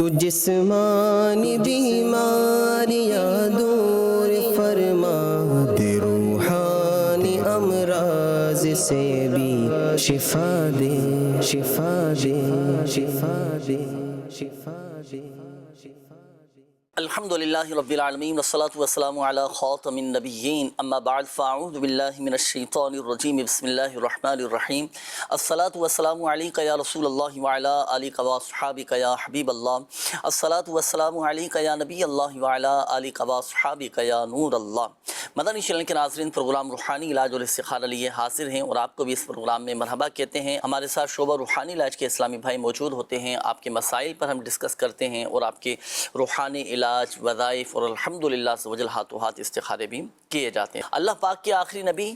تو جسمانی بیماریاں دور فرما دے، روحانی امراض سے بھی شفا دے، شفا دے، شفا دے، شفا دے، شفا دے۔ الحمدللہ رب العالمین والصلاة والسلام علی خاتم النبیین، اما بعد فاعوذ باللہ من الشیطان الرجیم، بسم اللہ الرحمن الرحیم۔ الصلاة والسلام علیک یا رسول اللہ وعلی آلک واصحابک یا حبیب اللہ، الصلاة والسلام علیک یا نبی اللہ وعلی آلک واصحابک یا نور اللہ۔ مدنی چینل کے ناظرین، پروگرام روحانی علاج اور استخارہ لیے حاضر ہیں اور آپ کو بھی اس پروگرام میں مرحبا کہتے ہیں۔ ہمارے ساتھ شعبہ روحانی علاج کے اسلامی بھائی موجود ہوتے ہیں، آپ کے مسائل پر ہم ڈسکس کرتے ہیں اور آپ کے روحانی علاج، وظائف اور الحمدللہ سے ہاتھوں ہاتھ استخارے بھی کیے جاتے ہیں۔ اللہ پاک کے آخری نبی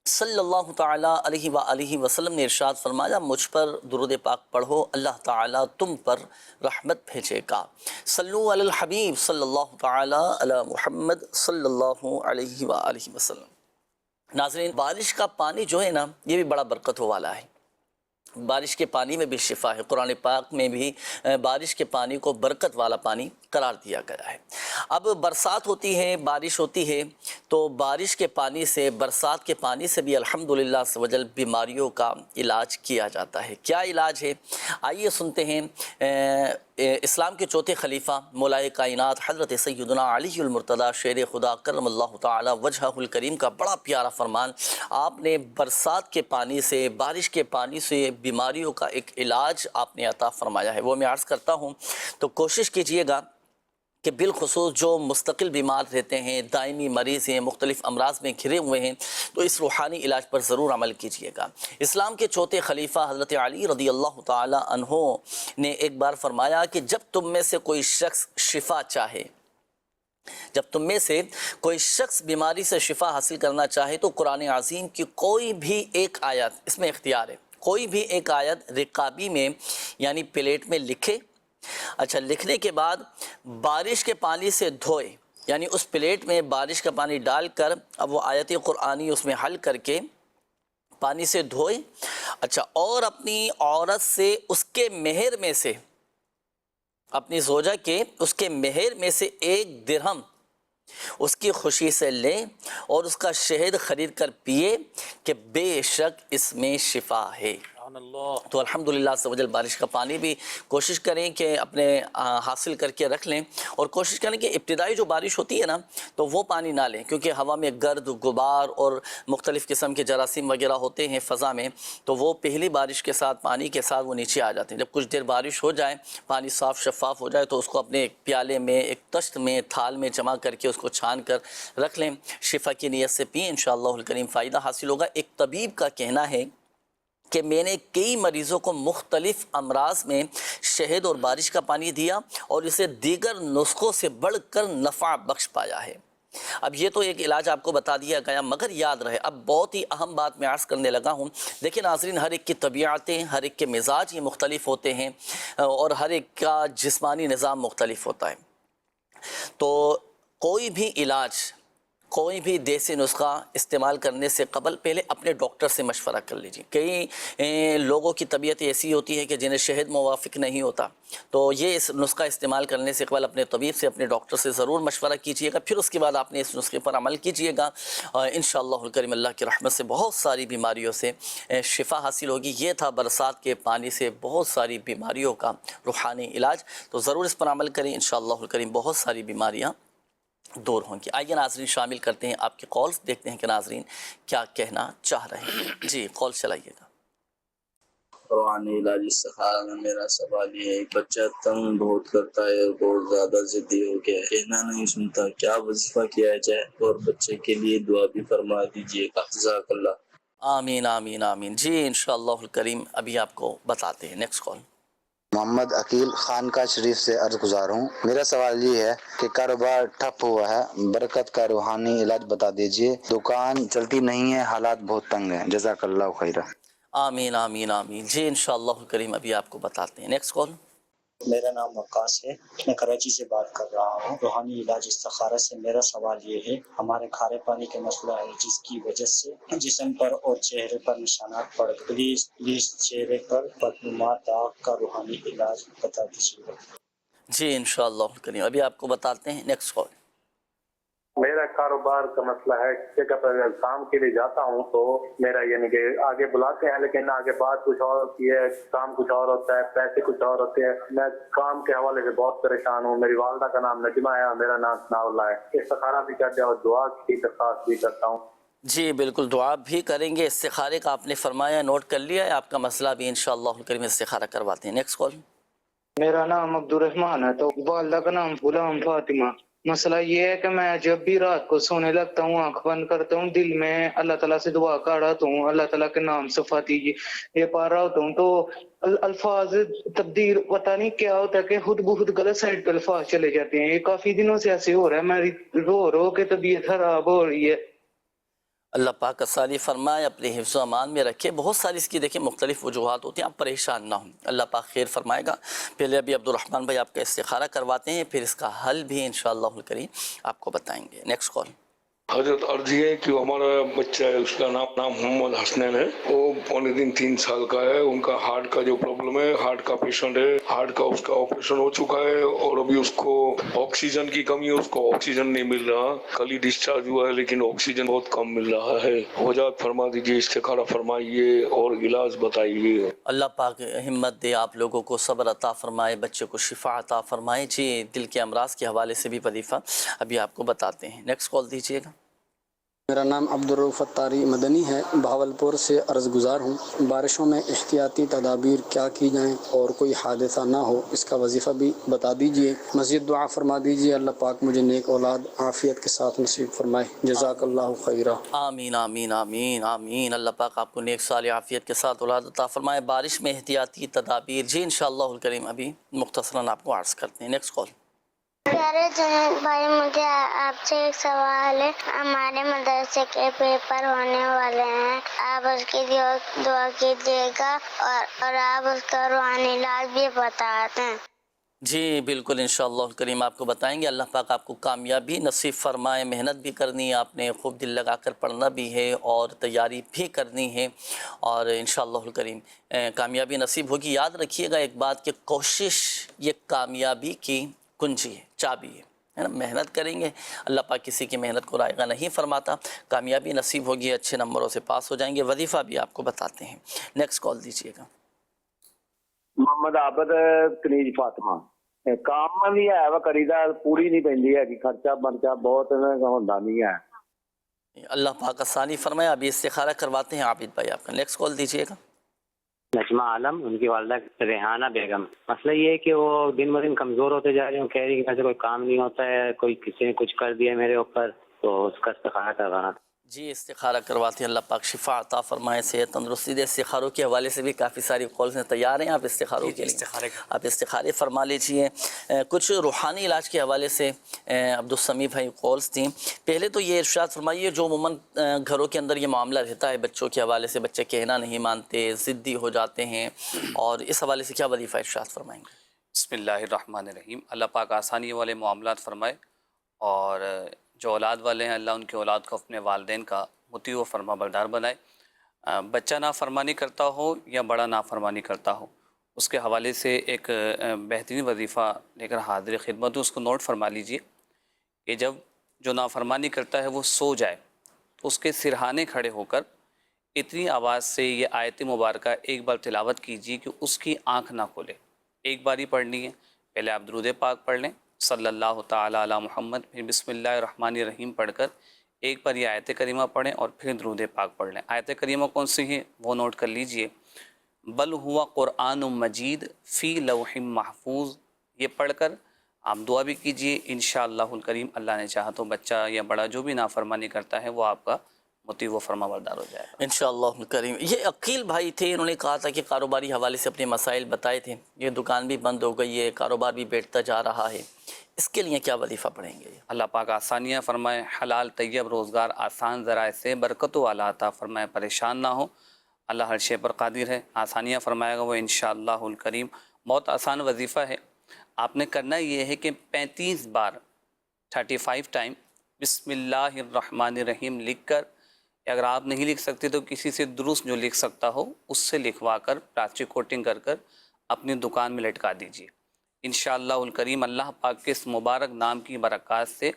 صلی اللہ تعالیٰ علیہ وآلہ وسلم نے ارشاد فرمایا، مجھ پر درود پاک پڑھو، اللہ تعالیٰ تم پر رحمت بھیجے گا۔ صلو علی الحبیب صلی اللہ تعالیٰ علی محمد صلی اللہ علیہ وآلہ وسلم۔ ناظرین، بارش کا پانی جو ہے نا، یہ بھی بڑا برکتوں والا ہے۔ بارش کے پانی میں بھی شفا ہے۔ قرآن پاک میں بھی بارش کے پانی کو برکت والا پانی قرار دیا گیا ہے۔ اب برسات ہوتی ہے، بارش ہوتی ہے، تو بارش کے پانی سے، برسات کے پانی سے بھی الحمدللہ سوجل بیماریوں کا علاج کیا جاتا ہے۔ کیا علاج ہے؟ آئیے سنتے ہیں اسلام کے چوتھے خلیفہ مولائے کائنات حضرت سیدنا علی المرتضیٰ شیر خدا کرم اللہ تعالی وجہہ الکریم کا بڑا پیارا فرمان۔ آپ نے برسات کے پانی سے، بارش کے پانی سے بیماریوں کا ایک علاج آپ نے عطا فرمایا ہے، وہ میں عرض کرتا ہوں۔ تو کوشش کیجئے گا کہ بالخصوص جو مستقل بیمار رہتے ہیں، دائمی مریض ہیں، مختلف امراض میں گھرے ہوئے ہیں، تو اس روحانی علاج پر ضرور عمل کیجئے گا۔ اسلام کے چوتھے خلیفہ حضرت علی رضی اللہ تعالی عنہ نے ایک بار فرمایا کہ جب تم میں سے کوئی شخص شفا چاہے، جب تم میں سے کوئی شخص بیماری سے شفا حاصل کرنا چاہے تو قرآن عظیم کی کوئی بھی ایک آیت، اس میں اختیار ہے، کوئی بھی ایک آیت رکابی میں یعنی پلیٹ میں لکھے، اچھا لکھنے کے بعد بارش کے پانی سے دھوئے، یعنی اس پلیٹ میں بارش کا پانی ڈال کر اب وہ آیت قرآنی اس میں حل کر کے پانی سے دھوئے، اچھا، اور اپنی عورت سے اس کے مہر میں سے، اپنی زوجہ کے اس کے مہر میں سے 1 درہم اس کی خوشی سے لیں اور اس کا شہد خرید کر پیے کہ بے شک اس میں شفا ہے۔ تو الحمدللہ سوجل بارش کا پانی بھی کوشش کریں کہ اپنے حاصل کر کے رکھ لیں، اور کوشش کریں کہ ابتدائی جو بارش ہوتی ہے نا تو وہ پانی نہ لیں، کیونکہ ہوا میں گرد، غبار اور مختلف قسم کے جراثیم وغیرہ ہوتے ہیں فضا میں، تو وہ پہلی بارش کے ساتھ، پانی کے ساتھ وہ نیچے آ جاتے ہیں۔ جب کچھ دیر بارش ہو جائے، پانی صاف شفاف ہو جائے، تو اس کو اپنے ایک پیالے میں، ایک تشت میں، تھال میں جمع کر کے اس کو چھان کر رکھ لیں، شفا کی نیت سے پئیں، انشاءاللہ الکریم فائدہ حاصل ہوگا۔ ایک طبیب کا کہنا ہے کہ میں نے کئی مریضوں کو مختلف امراض میں شہد اور بارش کا پانی دیا اور اسے دیگر نسخوں سے بڑھ کر نفع بخش پایا ہے۔ اب یہ تو ایک علاج آپ کو بتا دیا گیا، مگر یاد رہے، اب بہت ہی اہم بات میں عرض کرنے لگا ہوں۔ دیکھیں ناظرین، ہر ایک کی طبیعتیں، ہر ایک کے مزاج یہ مختلف ہوتے ہیں اور ہر ایک کا جسمانی نظام مختلف ہوتا ہے، تو کوئی بھی علاج، کوئی بھی دیسی نسخہ استعمال کرنے سے قبل پہلے اپنے ڈاکٹر سے مشورہ کر لیجیے۔ کئی لوگوں کی طبیعت ایسی ہوتی ہے کہ جنہیں شہد موافق نہیں ہوتا، تو یہ اس نسخہ استعمال کرنے سے قبل اپنے طبیب سے، اپنے ڈاکٹر سے ضرور مشورہ کیجیے گا، پھر اس کے بعد آپ نے اس نسخے پر عمل کیجیے گا، انشاءاللہ الکریم اللہ کی رحمت سے بہت ساری بیماریوں سے شفا حاصل ہوگی۔ یہ تھا برسات کے پانی سے بہت ساری بیماریوں کا روحانی علاج، تو ضرور اس پر عمل کریں، انشاءاللہ الکریم بہت ساری بیماریاں دور ہوں گی۔ آئیے ناظرین شامل کرتے ہیں آپ کے کالز، دیکھتے ہیں کہ ناظرین کیا کہنا چاہ رہے ہیں۔ جی کال چلائیے گا۔ روحانی علاج استخارہ میں میرا سوال یہ ہے، بچہ تنگ بہت کرتا ہے اور بہت زیادہ ضدی ہو گیا ہے، کہنا نہیں سنتا، کیا وظیفہ کیا جائے؟ اور بچے کے لیے دعا بھی فرما دیجیے گا، جزاک اللہ۔ آمین آمین آمین۔ جی انشاءاللہ الکریم ابھی آپ کو بتاتے ہیں۔ نیکسٹ کال۔ محمد عقیل خانقاہ شریف سے عرض گزار ہوں۔ میرا سوال یہ ہے کہ کاروبار ٹھپ ہوا ہے، برکت کا روحانی علاج بتا دیجئے، دکان چلتی نہیں ہے، حالات بہت تنگ ہیں، جزاک اللہ خیرہ۔ آمین آمین آمین۔ جی انشاءاللہ الکریم ابھی آپ کو بتاتے ہیں۔ نیکسٹ کال۔ میرا نام وقاص ہے، میں کراچی سے بات کر رہا ہوں۔ روحانی علاج استخارہ سے میرا سوال یہ ہے، ہمارے کھارے پانی کا مسئلہ ہے جس کی وجہ سے جسم پر اور چہرے پر نشانات پڑ گئے، پلیز چہرے پر بدنما داغ کا روحانی علاج بتا دیجیے گا۔ جی انشاءاللہ کریم ابھی آپ کو بتاتے ہیں. نیکسٹ کال. میرا کاروبار کا مسئلہ ہے کہ جب کام کے لیے جاتا ہوں تو میرا یعنی کہ آگے بلاتے ہیں لیکن آگے بات کچھ اور ہوتی ہے، کام کچھ اور ہوتا ہے، پیسے کچھ اور ہوتے ہیں. میں کام کے حوالے سے بہت پریشان ہوں. میری والدہ کا نام نجمہ ہے، میرا نام ثناء اللہ ہے. استخارہ بھی کرتے ہیں اور دعا کی درخواست بھی کرتا ہوں. جی بالکل دعا بھی کریں گے. استخارے کا آپ نے فرمایا، نوٹ کر لیا ہے آپ کا مسئلہ بھی انشاءاللہ کریم استخارہ کرواتے ہیں. نیکسٹ کال. میرا نام عبد الرحمان ہے تو والدہ کا نام غلام فاطمہ. مسئلہ یہ ہے کہ میں جب بھی رات کو سونے لگتا ہوں، آنکھ بند کرتا ہوں، دل میں اللہ تعالیٰ سے دعا کراتا ہوں، اللہ تعالیٰ کے نام سے فاتحہ یہ پڑھ رہا ہوتا ہوں تو الفاظ تبدیل پتہ نہیں کیا ہوتا ہے کہ خود بخود غلط سائڈ پہ الفاظ چلے جاتے ہیں. یہ کافی دنوں سے ایسے ہو رہا ہے، میری رو کے طبیعت خراب ہو رہی ہے. اللہ پاک آسانی فرمائے، اپنے حفظ و امان میں رکھے. بہت ساری اس کی دیکھیں مختلف وجوہات ہوتی ہیں، آپ پریشان نہ ہوں، اللہ پاک خیر فرمائے گا. پہلے ابھی عبد الرحمن بھائی آپ کا استخارہ کرواتے ہیں، پھر اس کا حل بھی انشاءاللہ الکریم آپ کو بتائیں گے. Next call. حضرت عرض یہ ہے کہ ہمارا بچہ ہے، اس کا نام محمد حسنین ہے، وہ 3 سال کا ہے. ان کا ہارٹ کا جو پرابلم ہے، ہارٹ کا پیشنٹ ہے، ہارٹ کا اس کا آپریشن ہو چکا ہے اور ابھی اس کو آکسیجن کی کمی ہے، اس کو آکسیجن نہیں مل رہا. کل ہی ڈسچارج ہوا ہے لیکن آکسیجن بہت کم مل رہا ہے. وجات فرما دیجیے، استخارہ فرمائیے اور علاج بتائیے. اللہ پاک ہمت دے، آپ لوگوں کو صبر عطا فرمائے، بچے کو شفا عطا فرمائے. جی دل کے امراض کے حوالے سے بھی وظیفہ ابھی آپ کو بتاتے ہیں. نیکسٹ کال دیجیے گا. میرا نام عبدالرؤف اتاری مدنی ہے، بہاولپور سے عرض گزار ہوں. بارشوں میں احتیاطی تدابیر کیا کی جائیں اور کوئی حادثہ نہ ہو، اس کا وظیفہ بھی بتا دیجیے. مزید دعا فرما دیجیے، اللہ پاک مجھے نیک اولاد عافیت کے ساتھ نصیب فرمائے. جزاک اللہ خیرہ. آمین آمین آمین آمین. اللہ پاک آپ کو نیک صالح عافیت کے ساتھ اولاد عطا فرمائے. بارش میں احتیاطی تدابیر جی انشاءاللہ الکریم ابھی مختصراً آپ کو عرض کرتے ہیں. نیکسٹ کال. پیارے جنید بھائی، مجھے آپ سے ایک سوال ہے. ہمارے مدرسے کے پیپر ہونے والے ہیں، آپ اس کی دعا کیجیے گا اور آپ اس کا روحانی علاج بھی بتا دیں. جی بالکل انشاءاللہ الکریم آپ کو بتائیں گے. اللہ پاک آپ کو کامیابی نصیب فرمائے. محنت بھی کرنی ہے آپ نے، خوب دل لگا کر پڑھنا بھی ہے اور تیاری بھی کرنی ہے اور انشاءاللہ الکریم کامیابی نصیب ہوگی. یاد رکھیے گا ایک بات کہ کوشش یہ کامیابی کی کنجی ہے، چابی ہے نا. محنت کریں گے، اللہ پاک کسی کی محنت کو رائگاں نہیں فرماتا. کامیابی نصیب ہوگی، اچھے نمبروں سے پاس ہو جائیں گے. وظیفہ بھی آپ کو بتاتے ہیں. نیکسٹ کال دیجیے گا. محمد عابد کنیز فاطمہ. کام بھی ہے وہ کریدا، پوری نہیں پیندی ہے کہ خرچہ برچہ بہت ہوندا نہیں ہے. اللہ پاک آسانی فرمائے. ابھی استخارہ کرواتے ہیں عابد بھائی آپ کا. نیکسٹ کال دیجیے گا. نجمہ عالم، ان کی والدہ ریحانہ بیگم. مسئلہ یہ ہے کہ وہ دن ب دن کمزور ہوتے جا رہے ہیں. کہہ رہی کہ کوئی کام نہیں ہوتا ہے، کوئی کسی نے کچھ کر دیا میرے اوپر، تو اس کا استخارہ کروانا تھا. جی استخارہ کرواتے ہیں. اللہ پاک شفا عطا فرمائے، صحت تندرستی دے. استخاروں کے حوالے سے بھی کافی ساری کالز ہیں. تیار ہیں آپ استخاروں کے لیے؟ آپ استخارے فرما لیجیے. کچھ روحانی علاج کے حوالے سے عبدالسمیع بھائی کالز تھیں. پہلے تو یہ ارشاد فرمائیے، جو عموماً گھروں کے اندر یہ معاملہ رہتا ہے بچوں کے حوالے سے، بچے کہنا نہیں مانتے، ضدی ہو جاتے ہیں، اور اس حوالے سے کیا وظیفہ ارشاد فرمائیں گے؟ بسم اللہ الرحمن الرحیم. اللہ پاک آسانی والے معاملات فرمائے، اور جو اولاد والے ہیں اللہ ان کے اولاد کو اپنے والدین کا مطیع و فرما بردار بنائے. بچہ نافرمانی کرتا ہو یا بڑا نافرمانی کرتا ہو، اس کے حوالے سے ایک بہترین وظیفہ لے کر حاضر خدمت ہوں. اس کو نوٹ فرما لیجئے کہ جب جو نافرمانی کرتا ہے وہ سو جائے تو اس کے سرہانے کھڑے ہو کر اتنی آواز سے یہ آیت مبارکہ ایک بار تلاوت کیجیے کہ اس کی آنکھ نہ کھولے. ایک باری پڑھنی ہے. پہلے آپ درود پاک پڑھ لیں، صلی اللہ تعالی علی محمد، پھر بسم اللہ الرحمن الرحیم پڑھ کر ایک بار یہ آیت کریمہ پڑھیں اور پھر درود پاک پڑھ لیں. آیت کریمہ کون سی ہے وہ نوٹ کر لیجئے. بل ہوا قرآن مجید فی لوح محفوظ. یہ پڑھ کر آپ دعا بھی کیجئے. انشاءاللہ الکریم اللہ نے چاہا تو بچہ یا بڑا جو بھی نافرمانی کرتا ہے وہ آپ کا مطیع و فرما بردار ہو جائے گا انشاءاللہ الکریم. یہ عقیل بھائی تھے، انہوں نے کہا تھا کہ کاروباری حوالے سے اپنے مسائل بتائے تھے. یہ دکان بھی بند ہو گئی ہے، کاروبار بھی بیٹھتا جا رہا ہے، اس کے لیے کیا وظیفہ پڑھیں گے؟ اللہ پاک آسانیاں فرمائے، حلال طیب روزگار آسان ذرائع سے برکت و اعلیٰ عطا فرمائے، پریشان نہ ہو. اللہ ہر شے پر قادر ہے، آسانیاں فرمائے گا وہ انشاءاللہ الکریم. بہت آسان وظیفہ ہے. آپ نے کرنا یہ ہے کہ 35 بار 35 ٹائم بسم اللہ الرحمن الرحیم لکھ کر، اگر آپ نہیں لکھ سکتے تو کسی سے درست جو لکھ سکتا ہو اس سے لکھوا کر پلاسٹک کوٹنگ کر کر اپنی دکان میں لٹکا دیجیے. انشاءاللہ الکریم اللہ پاک کے اس مبارک نام کی برکات سے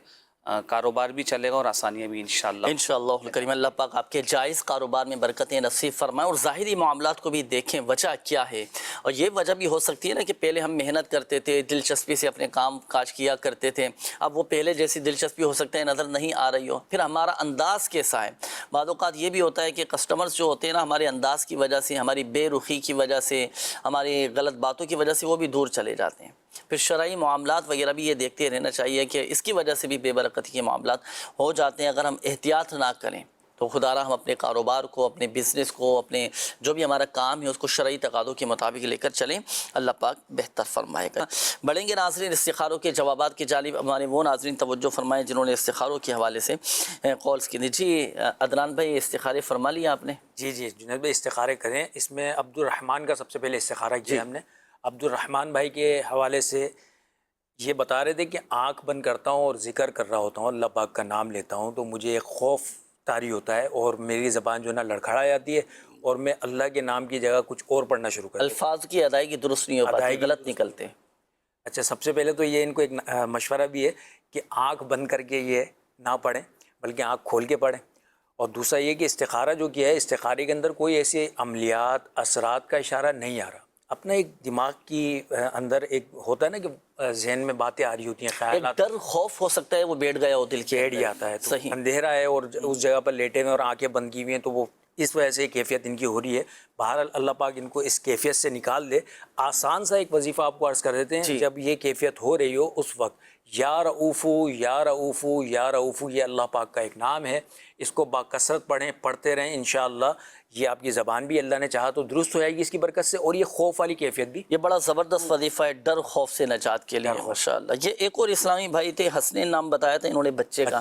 کاروبار بھی چلے گا اور آسانیاں بھی انشاءاللہ انشاءاللہ الکریم اللہ پاک آپ کے جائز کاروبار میں برکتیں نصیب فرمائیں، اور ظاہری معاملات کو بھی دیکھیں وجہ کیا ہے. اور یہ وجہ بھی ہو سکتی ہے نا کہ پہلے ہم محنت کرتے تھے، دلچسپی سے اپنے کام کاج کیا کرتے تھے، اب وہ پہلے جیسی دلچسپی ہو سکتا ہے نظر نہیں آ رہی ہو. پھر ہمارا انداز کیسا ہے. بعض اوقات یہ بھی ہوتا ہے کہ کسٹمرز جو ہوتے ہیں نا ہمارے انداز کی وجہ سے، ہماری بے رخی کی وجہ سے، ہماری غلط باتوں کی وجہ سے وہ بھی دور چلے جاتے ہیں. پھر شرعی معاملات وغیرہ بھی یہ دیکھتے رہنا چاہیے کہ اس کی وجہ سے بھی بے برکتی کے معاملات ہو جاتے ہیں. اگر ہم احتیاط نہ کریں تو خدا را ہم اپنے کاروبار کو، اپنے بزنس کو، اپنے جو بھی ہمارا کام ہے اس کو شرعی تقاضوں کے مطابق لے کر چلیں. اللہ پاک بہتر فرمائے گا. بڑھیں گے ناظرین استخاروں کے جوابات کی جانب. ہمارے وہ ناظرین توجہ فرمائیں جنہوں نے استخاروں کے حوالے سے کالز کی. جی عدنان بھائی استخارے فرما لیا آپ نے؟ جی جنید بھائی استخارے کریں. اس میں عبد الرحمن کا سب سے پہلے استخارہ کیا ہم نے. عبد الرحمن بھائی کے حوالے سے یہ بتا رہے تھے کہ آنکھ بند کرتا ہوں اور ذکر کر رہا ہوتا ہوں، اللہ پاک کا نام لیتا ہوں تو مجھے ایک خوف طاری ہوتا ہے اور میری زبان جو ہے نا لڑکھڑا جاتی ہے اور میں اللہ کے نام کی جگہ کچھ اور پڑھنا شروع کرتا ہوں. الفاظ کی ادائیگی درست نہیں ہو پاتی، غلط نکلتے. اچھا، سب سے پہلے تو یہ ان کو ایک مشورہ بھی ہے کہ آنکھ بند کر کے یہ نہ پڑھیں بلکہ آنکھ کھول کے پڑھیں. اور دوسرا یہ کہ استخارہ جو کیا ہے، استخارے کے اندر کوئی ایسے عملیات اثرات کا اشارہ نہیں آ رہا. اپنا ایک دماغ کی اندر ایک ہوتا ہے نا کہ ذہن میں باتیں آ رہی ہوتی ہیں، خیالات، ڈر خوف ہو سکتا ہے وہ بیٹھ گیا ہو دل کے، بیٹھ جاتا ہے. صحیح، اندھیرا ہے اور اس جگہ پر لیٹے ہوئے اور آنکھیں بند کی ہوئی ہیں تو وہ اس وجہ سے کیفیت ان کی ہو رہی ہے. بہرحال اللہ پاک ان کو اس کیفیت سے نکال دے. آسان سا ایک وظیفہ آپ کو عرض کر دیتے ہیں. جب یہ کیفیت ہو رہی ہو اس وقت یا رؤوفو یا رؤوفو یا رؤوفو، یہ اللہ پاک کا ایک نام ہے. اس کو باکثرت پڑھتے رہیں، انشاءاللہ یہ آپ کی زبان بھی اللہ نے چاہا تو درست ہو جائے گی اس کی برکت سے. اور یہ خوف والی کیفیت بھی، یہ بڑا زبردست وظیفہ ہے ڈر خوف سے نجات کے لیے ماشاءاللہ. یہ ایک اور اسلامی بھائی تھے، حسنین نام بتایا تھا انہوں نے بچے کا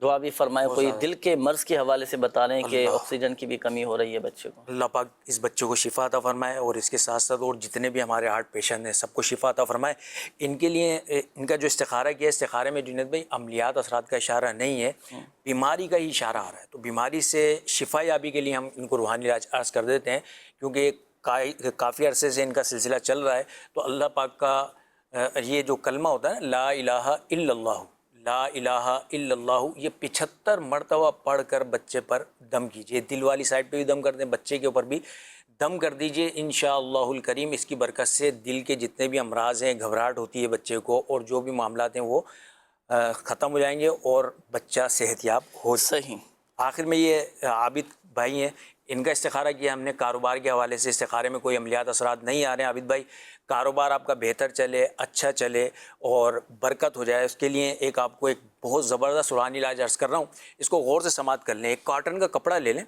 دعا بھی فرمائے. کوئی دل کے مرض کے حوالے سے بتا رہے ہیں کہ آکسیجن کی بھی کمی ہو رہی ہے بچے کو. اللہ پاک اس بچے کو شفا عطا فرمائے اور اس کے ساتھ ساتھ اور جتنے بھی ہمارے ہارٹ پیشنٹ ہیں سب کو شفا عطا فرمائے. ان کے لیے ان کا جو استخارہ کیا ہے، استخارے میں جنید بھائی عملیات اثرات کا اشارہ نہیں ہے، بیماری کا ہی اشارہ آ رہا ہے. تو بیماری سے شفا یابی کے لیے ہم ان کو روحانی علاج عرض کر دیتے ہیں کیونکہ کافی عرصے سے ان کا سلسلہ چل رہا ہے. تو اللہ پاک کا یہ جو کلمہ ہوتا ہے نا، لا الہ الا اللہ، لا الہ الا اللہ، یہ 75 مرتبہ پڑھ کر بچے پر دم کیجئے. دل والی سائڈ پہ بھی دم کر دیں، بچے کے اوپر بھی دم کر دیجئے. انشاءاللہ الکریم اس کی برکت سے دل کے جتنے بھی امراض ہیں، گھبراہٹ ہوتی ہے بچے کو اور جو بھی معاملات ہیں وہ ختم ہو جائیں گے اور بچہ صحت یاب ہو. صحیح. آخر میں یہ عابد بھائی ہیں، ان کا استخارہ کیا ہم نے کاروبار کے حوالے سے. استخارے میں کوئی عملیات اثرات نہیں آ رہے ہیں. عابد بھائی کاروبار آپ کا بہتر چلے، اچھا چلے اور برکت ہو جائے، اس کے لیے ایک آپ کو ایک بہت زبردست روحانی علاج عرض کر رہا ہوں. اس کو غور سے سماعت کر لیں. ایک کاٹن کا کپڑا لے لیں،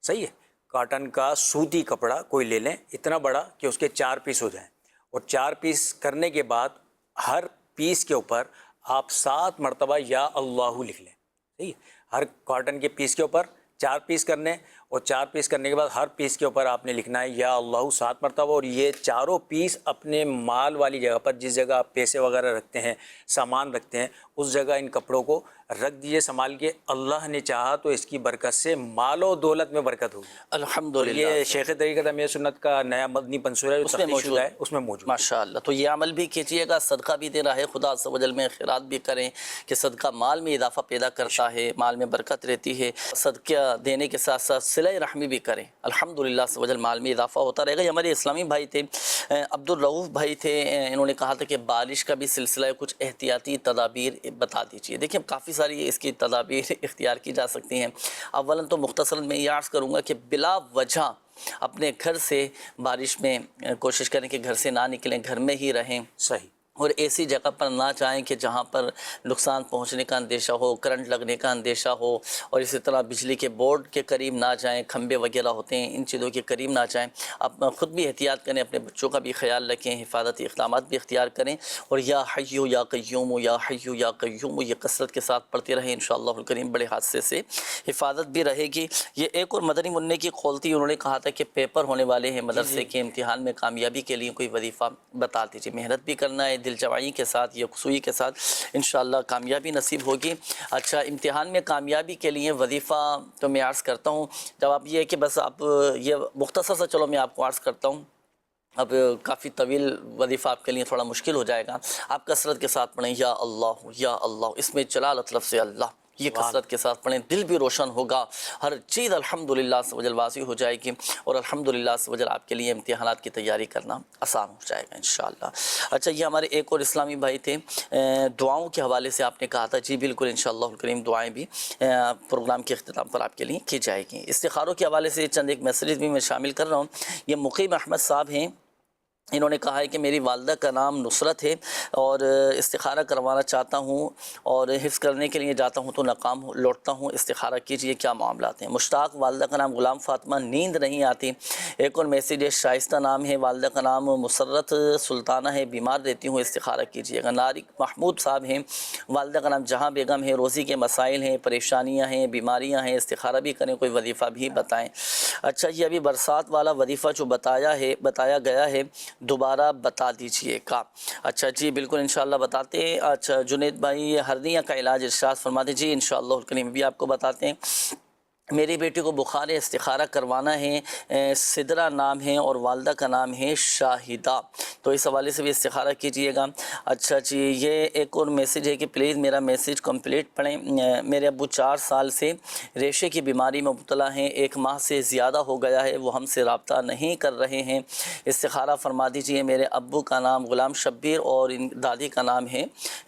صحیح ہے، کاٹن کا سوتی کپڑا کوئی لے لیں اتنا بڑا کہ اس کے 4 پیس ہو جائیں. اور 4 پیس کرنے کے بعد ہر پیس کے اوپر آپ 7 مرتبہ یا اللہ لکھ لیں. صحیح ہے، ہر کاٹن کے پیس کے اوپر 4 پیس کرنے اور 4 پیس کرنے کے بعد ہر پیس کے اوپر آپ نے لکھنا ہے یا اللہ 7 مرتبہ. اور یہ چاروں پیس اپنے مال والی جگہ پر، جس جگہ آپ پیسے وغیرہ رکھتے ہیں، سامان رکھتے ہیں، اس جگہ ان کپڑوں کو رکھ دیجئے سنبھال کے. اللہ نے چاہا تو اس کی برکت سے مال و دولت میں برکت ہوگی الحمدللہ. یہ شیخ طریقت امیر سنت کا نیا مدنی منصور ہے، اس میں موجود ہے، اس میں موجود ماشاءاللہ. تو یہ عمل بھی کیجیے گا. صدقہ بھی دینا ہے، خدا عز و جل میں خیرات بھی کریں کہ صدقہ مال میں اضافہ پیدا کرتا ہے، مال میں برکت رہتی ہے. صدقہ دینے کے ساتھ ساتھ صلہ رحمی بھی کریں، الحمدللہ عز و جل مال میں اضافہ ہوتا رہے گا. یہ ہمارے اسلامی بھائی تھے، عبد الرؤوف بھائی تھے، انہوں نے کہا تھا کہ بارش کا بھی سلسلہ ہے، کچھ احتیاطی تدابیر بتا دیجیے. دیکھیں کافی ساری اس کی تدابیر اختیار کی جا سکتی ہیں. اولاً تو مختصراً میں یہ عرض کروں گا کہ بلا وجہ اپنے گھر سے بارش میں کوشش کریں کہ گھر سے نہ نکلیں، گھر میں ہی رہیں. صحیح. اور ایسی جگہ پر نہ جائیں کہ جہاں پر نقصان پہنچنے کا اندیشہ ہو، کرنٹ لگنے کا اندیشہ ہو. اور اسی طرح بجلی کے بورڈ کے قریب نہ جائیں، کھمبے وغیرہ ہوتے ہیں، ان چیزوں کے قریب نہ جائیں. آپ خود بھی احتیاط کریں، اپنے بچوں کا بھی خیال رکھیں، حفاظتی اقدامات بھی اختیار کریں. اور یا حیو یا قیوم، یا حیو یا قیوم یہ کثرت کے ساتھ پڑھتے رہیں، انشاءاللہ الکریم بڑے حادثے سے حفاظت بھی رہے گی. یہ ایک اور مدنی منع کی کھولتی، انہوں نے کہا تھا کہ پیپر ہونے والے ہیں مدرسے کے، امتحان میں کامیابی کے لیے کوئی وظیفہ بتا دیجیے. محنت بھی کرنا ہے دل جمعی کے ساتھ، یکسوئی کے ساتھ، انشاءاللہ کامیابی نصیب ہوگی. اچھا، امتحان میں کامیابی کے لیے وظیفہ تو میں عرض کرتا ہوں. جواب یہ ہے کہ بس آپ یہ مختصر سا، چلو میں آپ کو عرض کرتا ہوں اب کافی طویل وظیفہ آپ کے لیے تھوڑا مشکل ہو جائے گا. آپ کثرت کے ساتھ پڑھیں یا اللہ, اس میں جلالت لفظ اللہ یہ کثرت کے ساتھ پڑھیں, دل بھی روشن ہوگا, ہر چیز الحمدللہ سے وجل واضح ہو جائے گی, اور الحمدللہ سے وجل آپ کے لیے امتحانات کی تیاری کرنا آسان ہو جائے گا انشاءاللہ. اچھا, یہ ہمارے ایک اور اسلامی بھائی تھے, دعاؤں کے حوالے سے آپ نے کہا تھا. جی بالکل انشاءاللہ الکریم دعائیں بھی پروگرام کے اختتام پر آپ کے لیے کی جائے گی. استخاروں کے حوالے سے چند ایک میسیج بھی میں شامل کر رہا ہوں. یہ مقیم احمد صاحب ہیں, انہوں نے کہا ہے کہ میری والدہ کا نام نصرت ہے اور استخارہ کروانا چاہتا ہوں, اور حفظ کرنے کے لیے جاتا ہوں تو ناکام لوٹتا ہوں, استخارہ کیجئے, کیا معاملات ہیں. مشتاق, والدہ کا نام غلام فاطمہ, نیند نہیں آتی. ایک اور میسیج ہے, شائستہ نام ہے, والدہ کا نام مسرت سلطانہ ہے, بیمار رہتی ہوں, استخارہ کیجئے گا. نارک محمود صاحب ہیں, والدہ کا نام جہاں بیگم ہے, روزی کے مسائل ہیں, پریشانیاں ہیں, بیماریاں ہیں, استخارہ بھی کریں, کوئی وظیفہ بھی بتائیں. اچھا, یہ ابھی برسات والا وظیفہ جو بتایا گیا ہے دوبارہ بتا دیجئے گا. اچھا جی بالکل انشاءاللہ بتاتے ہیں. اچھا جنید بھائی, ہرنیہ کا علاج ارشاد فرماتے. جی انشاءاللہ الکریم بھی آپ کو بتاتے ہیں. میری بیٹی کو بخار ہے, استخارہ کروانا ہے, سدرہ نام ہے اور والدہ کا نام ہے شاہدہ, تو اس حوالے سے بھی استخارہ کیجئے گا. اچھا جی, یہ ایک اور میسیج ہے کہ پلیز میرا میسیج کمپلیٹ پڑھیں. میرے ابو 4 سال سے ریشے کی بیماری میں مبتلا ہیں, 1 ماہ سے زیادہ ہو گیا ہے, وہ ہم سے رابطہ نہیں کر رہے ہیں, استخارہ فرما دیجئے. میرے ابو کا نام غلام شبیر اور دادی کا نام ہے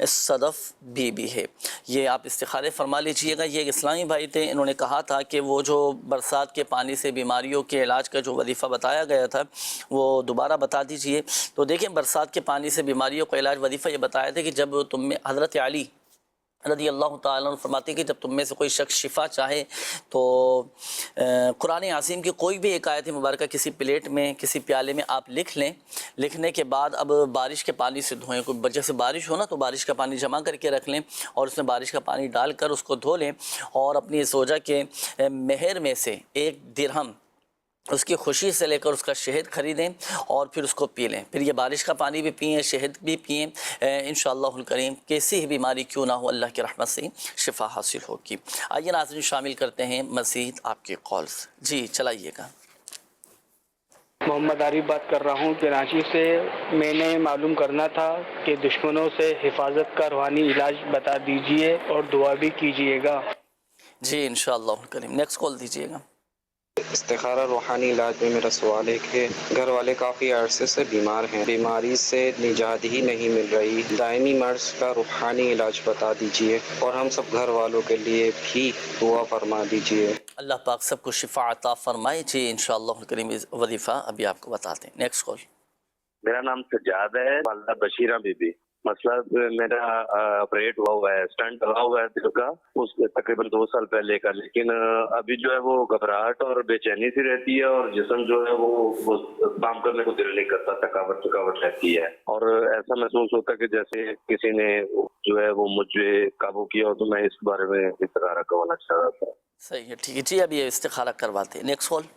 صدف بی بی ہے. یہ آپ استخارے فرما لیجئے گا. یہ ایک اسلامی بھائی تھے, انہوں نے کہا تھا کہ وہ جو برسات کے پانی سے بیماریوں کے علاج کا جو وظیفہ بتایا گیا تھا وہ دوبارہ بتا دیجئے. تو دیکھیں, برسات کے پانی سے بیماریوں کا علاج وظیفہ یہ بتایا تھا کہ جب تم میں, حضرت علی رضی اللہ تعالیٰ عنہ فرماتے ہیں کہ جب تم میں سے کوئی شخص شفا چاہے تو قرآن عظیم کی کوئی بھی ایک آیت مبارکہ کسی پلیٹ میں, کسی پیالے میں آپ لکھ لیں. لکھنے کے بعد اب بارش کے پانی سے دھوئیں. کوئی وجہ سے بارش ہو نا تو بارش کا پانی جمع کر کے رکھ لیں, اور اس میں بارش کا پانی ڈال کر اس کو دھو لیں, اور اپنی زوجہ کے مہر میں سے 1 درہم اس کی خوشی سے لے کر اس کا شہد خریدیں اور پھر اس کو پی لیں. پھر یہ بارش کا پانی بھی پئیں, شہد بھی پئیں, انشاءاللہ الکریم کیسی ہی بیماری کیوں نہ ہو اللہ کی رحمت سے شفا حاصل ہوگی. آئیے ناظرین شامل کرتے ہیں مزید آپ کے کالز. جی چلائیے گا. محمد عارف بات کر رہا ہوں کراچی سے. میں نے معلوم کرنا تھا کہ دشمنوں سے حفاظت کا روحانی علاج بتا دیجئے اور دعا بھی کیجئے گا. جی انشاءاللہ الکریم. نیکسٹ کال دیجئے گا. استخارہ روحانی علاج میں میرا سوال ہے کہ گھر والے کافی عرصے سے بیمار ہیں, بیماری سے نجات ہی نہیں مل رہی, دائمی مرض کا روحانی علاج بتا دیجئے, اور ہم سب گھر والوں کے لیے بھی دعا فرما دیجئے. اللہ پاک سب کو شفا عطا فرمائے. جی انشاءاللہ الکریم وظیفہ ابھی آپ کو بتاتے ہیں. نیکسٹ کال. میرا نام سجاد ہے, والدہ بشیرہ بی بی. مسئلہ میرا آپریٹ ہوا ہے, اسٹنٹ لگا ہوا ہے دل کا, اس تقریباً 2 سال پہلے کا, لیکن ابھی جو ہے وہ گھبراہٹ اور بے چینی سی رہتی ہے, اور جسم جو ہے وہ کام کرنے کو دل نہیں کرتا, تھکاوٹ رہتی ہے, اور ایسا محسوس ہوتا ہے کہ جیسے کسی نے جو ہے وہ مجھے قابو کیا ہو. تو میں اس بارے میں استخارہ کروانا چاہ رہا تھا. صحیح ہے, ٹھیک ہے جی, ابھی استخارہ کرواتے ہیں. نیکسٹ کال.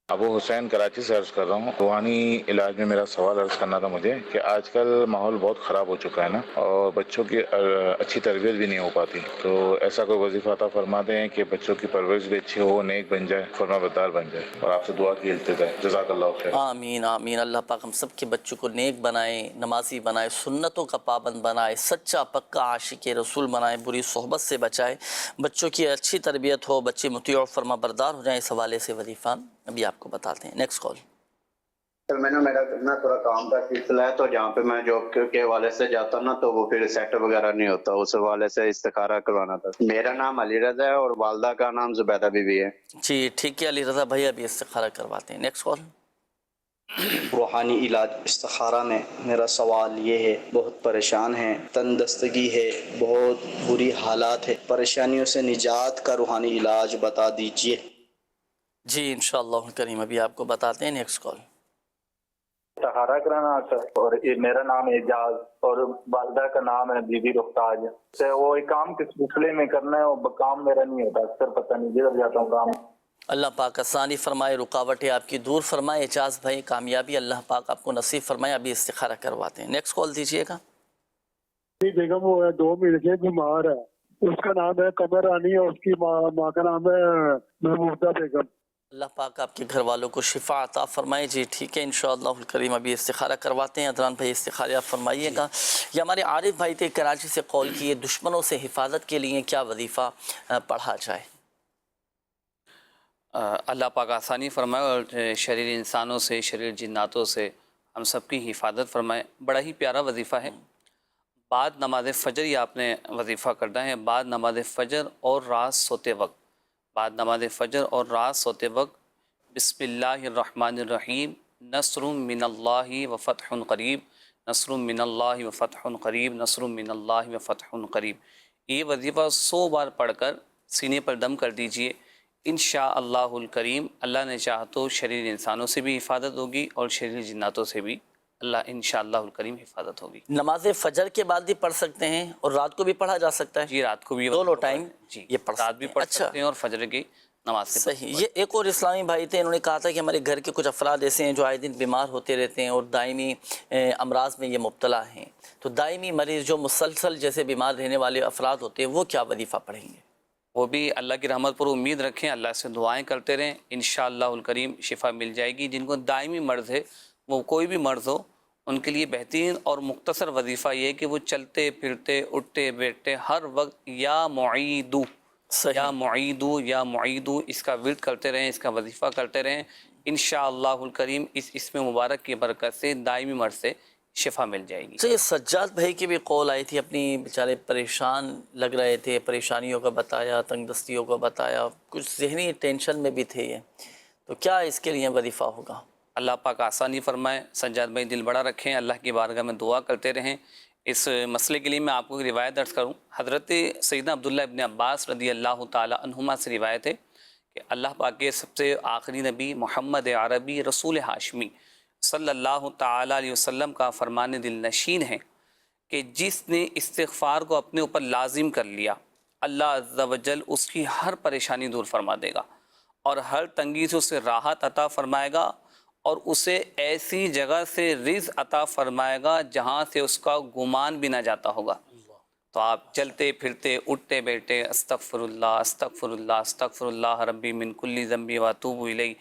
ابو حسین کراچی سے عرض کر رہا ہوں. روحانی علاج میں میرا سوال عرض کرنا تھا مجھے کہ آج کل ماحول بہت خراب ہو چکا ہے نا, اور بچوں کی اچھی تربیت بھی نہیں ہو پاتی, تو ایسا کوئی وظیفہ عطا فرما دیں کہ بچوں کی پرورش بھی اچھی ہو, نیک بن جائے, فرما بردار بن جائے, اور آپ سے دعا کی التجا ہے. جزاک اللہ خیر. آمین آمین. اللہ پاک ہم سب کے بچوں کو نیک بنائے, نمازی بنائے, سنتوں کا پابند بنائے, سچا پکا عاشق رسول بنائے, بری صحبت سے بچائے, بچوں کی اچھی تربیت ہو, بچے مطیع و فرما بردار ہو جائیں. اس حوالے سے وظیفہ ابھی آپ کو بتاتے ہیں. نیکسٹ کال. میں نے میرا تھوڑا کام کا سلسلہ ہے, تو جہاں پہ میں جاب کے حوالے سے جاتا ہوں نا, تو وہ پھر سیٹ وغیرہ نہیں ہوتا, اس حوالے سے استخارہ کروانا تھا. میرا نام علی رضا ہے اور والدہ کا نام زبیدہ بی بی ہے. جی ٹھیک ہے علی رضا بھائی, ابھی استخارہ کرواتے ہیں. نیکسٹ کال. روحانی علاج استخارہ میں میرا سوال یہ ہے, بہت پریشان ہیں, تندرستگی ہے, بہت بری حالات ہے, پریشانیوں سے نجات کا روحانی علاج بتا دیجئے. جی انشاءاللہ کریم ابھی آپ کو بتاتے ہیں. Next call. استخارہ کرانا تھا, اور میرا نام اعجاز اور والدہ کا نام ہے بی بی رفتاج. وہ ایک کام کس سلسلے میں کرنا ہے, وہ کام میرا نہیں ہوتا, اکثر پتہ نہیں جدھر جاتا ہوں کام. اللہ پاک آسانی فرمائے, رکاوٹیں آپ کی دور فرمائے. اعجاز بھائی کامیابی اللہ پاک آپ کو نصیب فرمائے. ابھی استخارہ کرواتے ہیں. نیکسٹ کال دیجئے گا. بیگم وہ ہے 2 مہینے سے بیمار ہے, اس کا نام ہے قمر رانی اور اس کی ماں کا نام ہے محمودہ بیگم. اللہ پاک آپ کے گھر والوں کو شفا عطا فرمائے جی. ٹھیک ہے انشاءاللہ الکریم ابھی استخارہ کرواتے ہیں. عدنان بھائی استخارہ آپ فرمائیے گا. یہ ہمارے عارف بھائی تھے کراچی سے کال کیے, دشمنوں سے حفاظت کے لیے کیا وظیفہ پڑھا جائے؟ اللہ پاک آسانی فرمائے اور شریر انسانوں سے شریر جناتوں سے ہم سب کی حفاظت فرمائے. بڑا ہی پیارا وظیفہ ہے. بعد نماز فجر ہی آپ نے وظیفہ کرنا ہے. بعد نماز فجر اور رات سوتے وقت, بعد نماز فجر اور رات سوتے وقت بسم اللہ الرحمن الرحیم نصر من اللہ و فتح قریب نصر من اللہ و فتح قریب نصر من اللہ و فتح قریب. یہ وظیفہ 100 بار پڑھ کر سینے پر دم کر دیجئے. انشاءاللہ الکریم اللہ نے چاہا تو شریر انسانوں سے بھی حفاظت ہوگی اور شریر جناتوں سے بھی اللہ انشاءاللہ الکریم حفاظت ہوگی. نماز فجر کے بعد بھی پڑھ سکتے ہیں اور رات کو بھی پڑھا جا سکتا ہے؟ جی رات کو بھی, دونوں ٹائم جی یہ پڑھ رات بھی پڑھ سکتے ہیں اور فجر کی نماز سے صحیح. یہ ایک اور اسلامی بھائی تھے, انہوں نے کہا تھا کہ ہمارے گھر کے کچھ افراد ایسے ہیں جو آئے دن بیمار ہوتے رہتے ہیں اور دائمی امراض میں یہ مبتلا ہیں, تو دائمی مریض جو مسلسل جیسے بیمار رہنے والے افراد ہوتے ہیں وہ کیا وظیفہ پڑھیں گے؟ وہ بھی اللہ کی رحمت پر امید رکھیں, اللہ سے دعائیں کرتے رہیں, انشاءاللہ الکریم شفا مل جائے گی. جن کو دائمی مرض ہے, وہ کوئی بھی مرض ہو, ان کے لیے بہترین اور مختصر وظیفہ یہ ہے کہ وہ چلتے پھرتے اٹھتے بیٹھتے ہر وقت یا معیدو یا معیدو یا معیدو اس کا ورد کرتے رہیں, اس کا وظیفہ کرتے رہیں. انشاءاللہ الکریم اس اسم مبارک کی برکت سے دائمی مرض سے شفا مل جائے گی. یہ سجاد بھائی کی بھی قول آئی تھی, اپنی بیچارے پریشان لگ رہے تھے, پریشانیوں کا بتایا, تنگ دستیوں کا بتایا, کچھ ذہنی ٹینشن میں بھی تھے یہ, تو کیا اس کے لیے وظیفہ ہوگا؟ اللہ پاک آسانی فرمائے. سجاد بھائی دل بڑا رکھیں, اللہ کی بارگاہ میں دعا کرتے رہیں. اس مسئلے کے لیے میں آپ کو ایک روایت درج کروں. حضرت سیدنا عبداللہ ابن عباس رضی اللہ تعالی عنہما سے روایت ہے کہ اللہ پاک کے سب سے آخری نبی محمد عربی رسول ہاشمی صلی اللہ تعالی علیہ وسلم کا فرمان دل نشین ہے کہ جس نے استغفار کو اپنے اوپر لازم کر لیا, اللہ عز و جل اس کی ہر پریشانی دور فرما دے گا اور ہر تنگی سے اسے راحت عطا فرمائے گا اور اسے ایسی جگہ سے رزق عطا فرمائے گا جہاں سے اس کا گمان بھی نہ جاتا ہوگا. تو آپ چلتے پھرتے اٹھتے بیٹھتے استغفر اللہ استغفر اللہ استغفر اللہ ربی من کل ذنب واتوب الیہ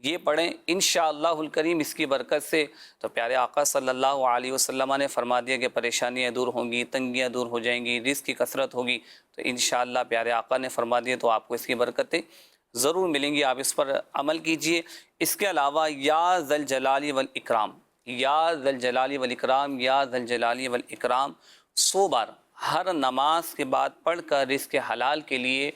یہ پڑھیں انشاءاللہ الکریم. اس کی برکت سے تو پیارے آقا صلی اللہ علیہ وسلم نے فرما دیا کہ پریشانیاں دور ہوں گی, تنگیاں دور ہو جائیں گی, رزق کی کثرت ہوگی. تو انشاءاللہ پیارے آقا نے فرما دیا تو آپ کو اس کی برکتیں ضرور ملیں گی. آپ اس پر عمل کیجئے. اس کے علاوہ یا ذل جلال والاکرام, یا ذل جلال والاکرام, یا ذل جلال والاکرام 100 بار ہر نماز کے بعد پڑھ کر رزق حلال کے لیے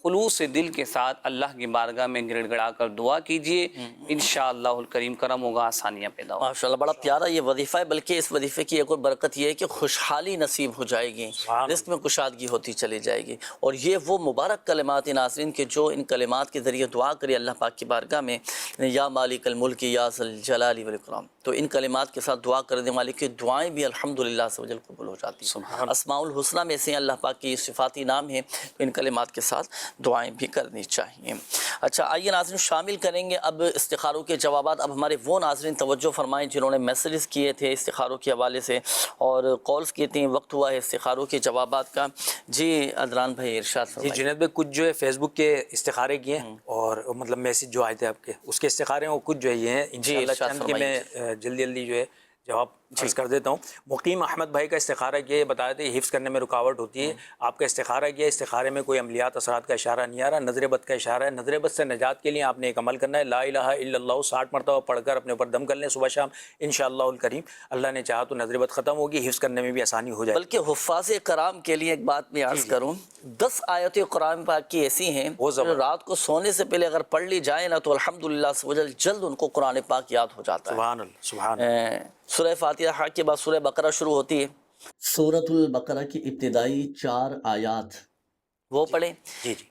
خلوص دل کے ساتھ اللہ کی بارگاہ میں گڑ گڑا کر دعا کیجئے. انشاءاللہ الکریم کرم ہوگا, آسانیاں پیدا ہوگا. ماشاءاللہ بڑا پیارا یہ وظیفہ ہے. بلکہ اس وظیفے کی ایک اور برکت یہ ہے کہ خوشحالی نصیب ہو جائے گی, رزق میں کشادگی ہوتی چلی جائے گی. اور یہ وہ مبارک کلمات ناظرین کے جو ان کلمات کے ذریعے دعا کرے اللہ پاک کی بارگاہ میں, یا مالک الملک یا ذل جلال والاکرام, تو ان کلمات کے ساتھ دعا کرنے والے کی دعائیں بھی الحمدللہ سے وجل قبول ہو جاتی ہیں. اسماء الحسنہ میں سے اللہ پاک کی صفاتی نام ہیں, تو ان کلمات کے ساتھ دعائیں بھی کرنی چاہیے. اچھا آئیے ناظرین شامل کریں گے اب استخاروں کے جوابات. اب ہمارے وہ ناظرین توجہ فرمائیں جنہوں نے میسیجز کیے تھے استخاروں کے حوالے سے اور کالز کیے تھے, وقت ہوا ہے استخاروں کے جوابات کا. جی عدنان بھائی ارشاد فرمائیں. جی جنید بھائی کچھ جو ہے فیس بک کے استخارے کیے ہیں اور مطلب میسیج جو آئے تھے آپ کے اس کے استخارے ہیں, وہ کچھ جو ہے یہ ہیں انشاءاللہ چند کے میں جلدی جو ہے جواب عرض کر دیتا ہوں. مقیم احمد بھائی کا استخارہ کیا, بتایا تھے حفظ کرنے میں رکاوٹ ہوتی ہے. آپ کا استخارہ کیا, استخارے میں کوئی عملیات اثرات کا اشارہ نہیں آ رہا, نظر بد کا اشارہ ہے. نظر بد سے نجات کے لیے آپ نے ایک عمل کرنا ہے, لا الہ الا اللہ 60 مرتبہ پڑھ کر اپنے اوپر دم کر لیں صبح شام. انشاءاللہ الکریم اللہ نے چاہا تو نظر بد ختم ہوگی, حفظ کرنے میں بھی آسانی ہو جائے. بلکہ حفاظ کرام کے لیے ایک بات میں عرض کروں, 10 آیت قرآن پاک کی ایسی ہیں رات کو سونے سے پہلے اگر پڑھ لی جائے نا تو الحمدللہ سے وجل جلد ان کو قرآن پاک یاد ہو جاتا ہے. سبحان اللہ سبحان اللہ. سورہ فاتحہ کے بعد سورہ بقرہ شروع ہوتی ہے. سورۃ البقرہ کی ابتدائی 4 آیات وہ پڑھیں.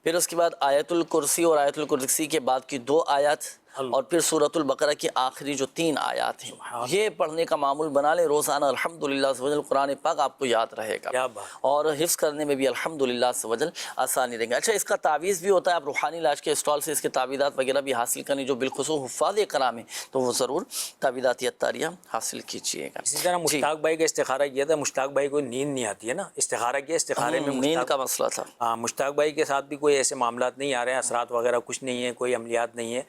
پھر اس کے بعد آیت الکرسی اور آیت الکرسی کے بعد کی 2 آیات اور پھر سورۃ البقرہ کی آخری جو 3 آیات ہیں یہ پڑھنے کا معمول بنا لیں روزانہ. الحمدللہ سے وجل قرآن پاک آپ کو یاد رہے گا اور حفظ کرنے میں بھی الحمدللہ سے وجل آسانی رہیں گے. اچھا اس کا تعویذ بھی ہوتا ہے, آپ روحانی علاج کے اسٹال سے اس کے تعویذات وغیرہ بھی حاصل کریں جو بالخصوص حفاظ کرام ہیں, تو وہ ضرور تعویذات اتاریہ حاصل کیجیے گا. اسی طرح مشتاق بھائی کا استخارہ کیا تھا. مشتاق بھائی کو نیند نہیں آتی ہے نا, استخارہ کیا, استخارے میں نیند کا مسئلہ تھا. ہاں مشتاق بھائی کے ساتھ بھی کوئی ایسے معاملات نہیں آ رہے ہیں, اثرات وغیرہ کچھ نہیں ہے, کوئی عملیات نہیں ہے,